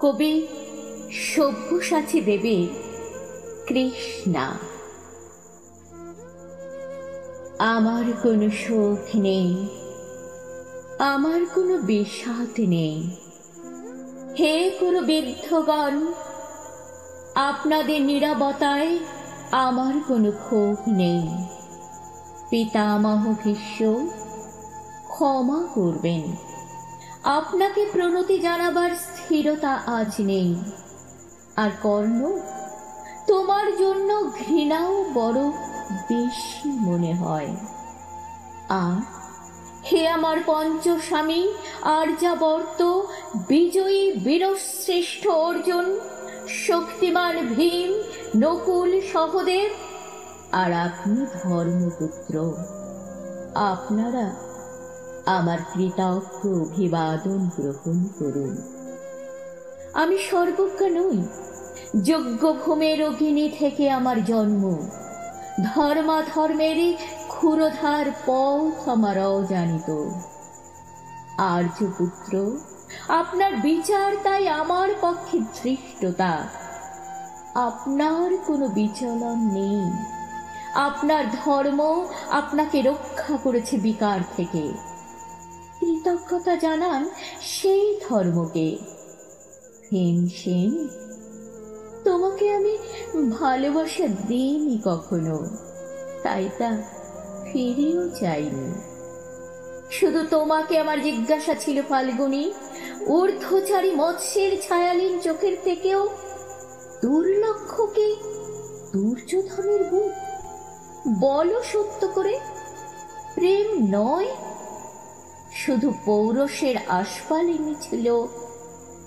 কবি সব্যসাচী দেবের কৃষ্ণা। আমার কোনো শোক নেই, আমার কোনো বিষাদ নেই। হে কোনো বৃদ্ধগণ, আপনাদের নীরবতায় আমার কোনো ক্ষোভ নেই। পিতামহ ভীষ্ম, ক্ষমা করবেন, আপনাকে প্রণতি জানাবার স্থিরতা আজ নেই। আর কর্ণ, তোমার জন্য ঘৃণাও বড় বেশি মনে হয়। আর হে আমার পঞ্চস্বামী আর্যাবর্ত, বিজয়ী বীরশ্রেষ্ঠ অর্জুন, শক্তিমান ভীম, নকুল সহদেব, আর আপনি ধর্মপুত্র, আপনারা আমার কৃতজ্ঞ অভিবাদন গ্রহণ করুন। আমি সর্বজ্ঞা নই, যজ্ঞভূমের অগ্নি থেকে আমার জন্ম। ধর্মাধর্মেরই ক্ষুরধার পথ আমার অজানিত। আর্যপুত্র, আপনার বিচার তাই আমার পক্ষে ধৃষ্টতা। আপনার কোনো বিচলন নেই। আপনার ধর্ম আপনাকে রক্ষা করেছে বিকার থেকে। কৃতজ্ঞতা জানান সেই ধর্মকে। ভীমসেন, তোমাকে আমি ভালোবাসা দিইনি কখনো, তাই তা ফিরেও চাইনি। শুধু তোমাকে আমার জিজ্ঞাসা ছিল ফাল্গুনী, ঊর্ধ্বচারী মৎস্যের ছায়ালীন চোখের থেকেও দুর্লক্ষ কি দুর্যোধনের বুক? বলো সত্য করে, প্রেম নয়? শুধু পৌরষের আস্ফালিনী ছিল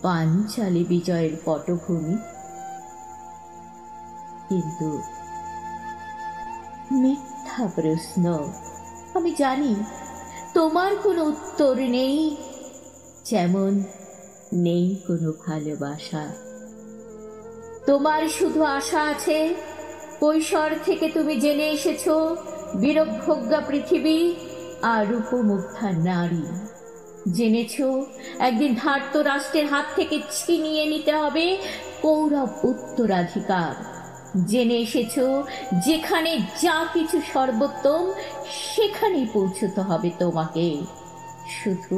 পাঞ্চালী বিজয়ের পটভূমি। কিন্তু মিথ্যা প্রশ্ন। আমি জানি তোমার কোনো উত্তর নেই, যেমন নেই কোনো ভালোবাসা। তোমার শুধু আশা আছে, কৈশোর থেকে তুমি জেনে এসেছো বীরভোগ্যা পৃথিবী আর রূপমুগ্ধা নারী। জেনেছো একদিন ধার্ত রাষ্ট্রের হাত থেকে ছিনিয়ে নিতে হবে কৌরব উত্তরাধিকার। জেনে এসেছো যেখানে যা কিছু সর্বোত্তম সেখানেই পৌঁছতে হবে তোমাকে। শুধু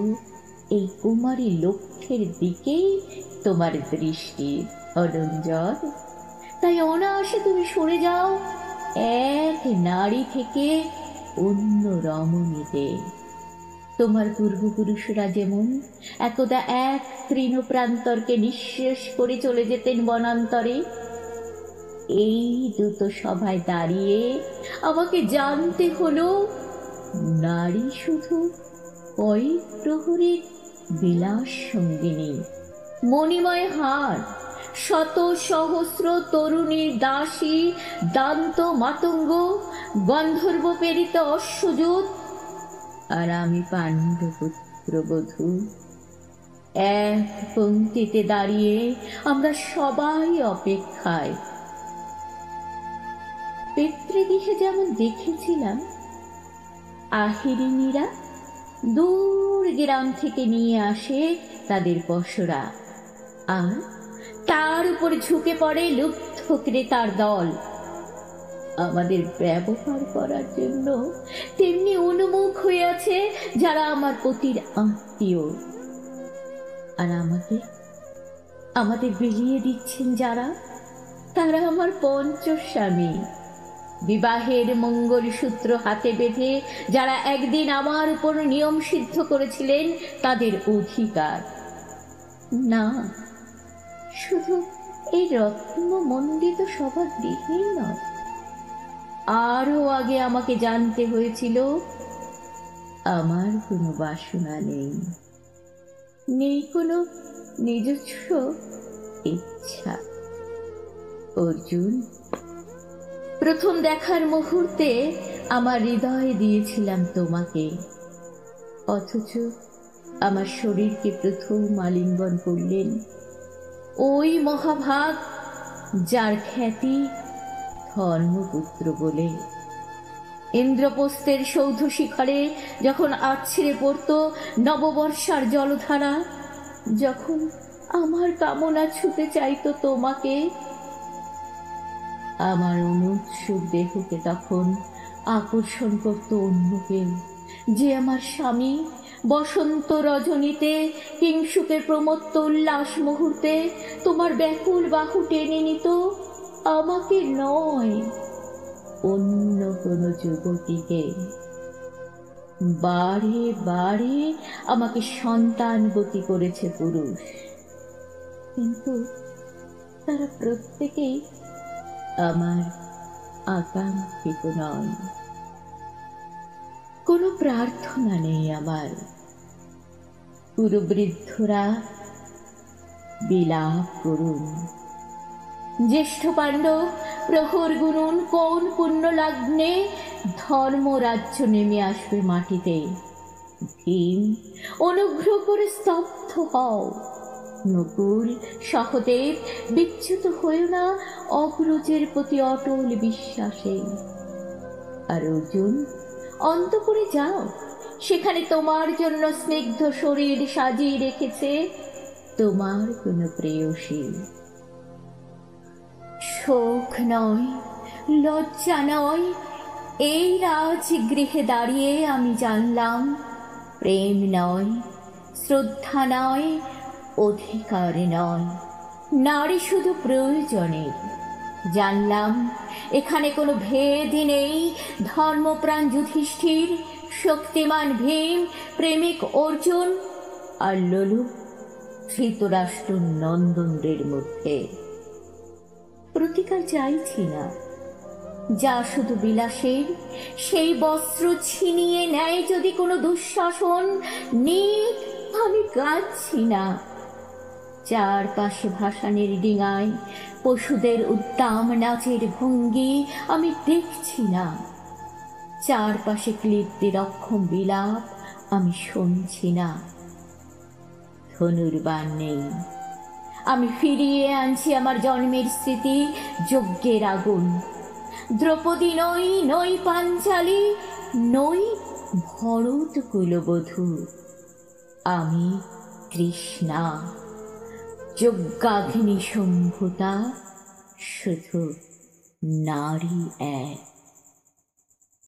এই কুমারী লক্ষ্যের দিকেই তোমার দৃষ্টি অনঞ্জন। তাই অনায়াসে তুমি সরে যাও এক নারী থেকে অন্য রমণীতে। তোমার পূর্বপুরুষরা যেমন একদা এক তৃণপ্রান্তরকে নিঃশেষ করে চলে যেতেন বনান্তরে, এই দুটো সভায় দাঁড়িয়ে আমাকে জানতে হলো নারী শুধু কয়েক প্রহরের বিলাস সঙ্গিনী। মণিময় হার, শত সহস্র তরুণীর দাসী, দান্ত মাতঙ্গ, গন্ধর্ব প্রেরিত অশ্বযুত, আর আমি পাণ্ডবপুত্র বধূ। এক পংক্তিতে দাঁড়িয়ে আমরা সবাই অপেক্ষায়। পিতৃগৃহে যেমন দেখেছিলাম আহিরিনীরা দূর গ্রাম থেকে নিয়ে আসে তাদের পসরা, আর তার উপর ঝুঁকে পড়ে লুব্ধ ক্রেতার দল আমাদের ব্যবহার করার জন্য তেমনি উন্মুখ হয়ে আছে যারা আমার পতির আত্মীয়। আর আমাদের বিলিয়ে দিচ্ছেন যারা, তারা আমার পঞ্চস্বামী। বিবাহের মঙ্গলসূত্র হাতে বেঁধে যারা একদিন আমার উপর নিয়ম সিদ্ধ করেছিলেন তাদের অধিকার। না, শুধু এই রত্নমণ্ডিত সভা গৃহেই নয়, আরো আগে আমাকে জানতে হয়েছিল আমার কোনো বাসনা নেই, নেই কোনো নিজস্ব ইচ্ছা। অর্জুন, প্রথম দেখার মুহূর্তে আমার হৃদয় দিয়েছিলাম তোমাকে, অথচ আমার শরীরকে প্রথম আলিঙ্গন করলেন ওই মহাভাগ যার খ্যাতি ধর্মপুত্র বলে। ইন্দ্রপ্রস্থের সৌধ শিখরে যখন আছড়ে পড়ত নববর্ষার জলধারা, যখন আমার কামনা ছুতে চাইতো তোমাকে। আমার অনুৎসুক দেহকে তখন আকর্ষণ করত অন্য কেউ, যে আমার স্বামী বসন্ত রজনীতে, কিংসুকের প্রমত্ত উল্লাস মুহূর্তে তোমার ব্যাকুল বাহু টেনে নিত, আমাকে নয়, অন্য কোনো যুবতীকে। বারে বারে আমাকে সন্তানবতী করেছে পুরুষ, কিন্তু তারা প্রত্যেকেই আমার আকাঙ্ক্ষিত নয়। কোনো প্রার্থনা নেই আমার। পুরবৃদ্ধরা বিলাপ করুন, জ্যেষ্ঠ পাণ্ডব প্রহর গুনুন, কোন পুণ্য লগ্নে ধর্মরাজ্য নেমে আসবে মাটিতে। ভীম, অনুগ্রহ করে স্তব্ধ হও। নকুল, সহদেব, বিচ্যুত হয়েও না অগ্রজের প্রতি অটল বিশ্বাসে। আর অর্জুন, অন্তঃপুরে যাও, সেখানে তোমার জন্য স্নিগ্ধ শরীর সাজিয়ে রেখেছে তোমার কোন প্রেয়সী। শোক নয়, লজ্জা নয়, এই রাজগৃহে দাঁড়িয়ে আমি জানলাম প্রেম নয়, শ্রদ্ধা নয়, অধিকার নয়, নারী শুধু প্রয়োজনের। জানলাম এখানে কোনো ভেদ নেই। ধর্মপ্রাণ যুধিষ্ঠির, শক্তিমান ভীম, প্রেমিক অর্জুন আর লোলুপ ধৃতরাষ্ট্র নন্দনদের মধ্যে। প্রতিকার চাইছি না, যা শুধু বিলাসের। সেই বস্ত্র ছিনিয়ে নেয় যদি কোনো দুঃশাসন, নিক, আমি কাঁদছি না। চারপাশে ভাসানের ডিঙায় পশুদের উদ্দাম নাচের ভঙ্গি আমি দেখছি না। চারপাশে ক্লিপ্তির অক্ষম বিলাপ আমি শুনছি না। ধনুর্বাণ নেই, আমি ফিরিয়ে আনছি আমার জন্মের স্মৃতি, যজ্ঞের আগুন। দ্রৌপদী নই, নই পাঞ্চালী, নই ভরত কুলবধূ, আমি কৃষ্ণা, যজ্ঞাগ্নি সম্ভূতা, শুধু নারী এক।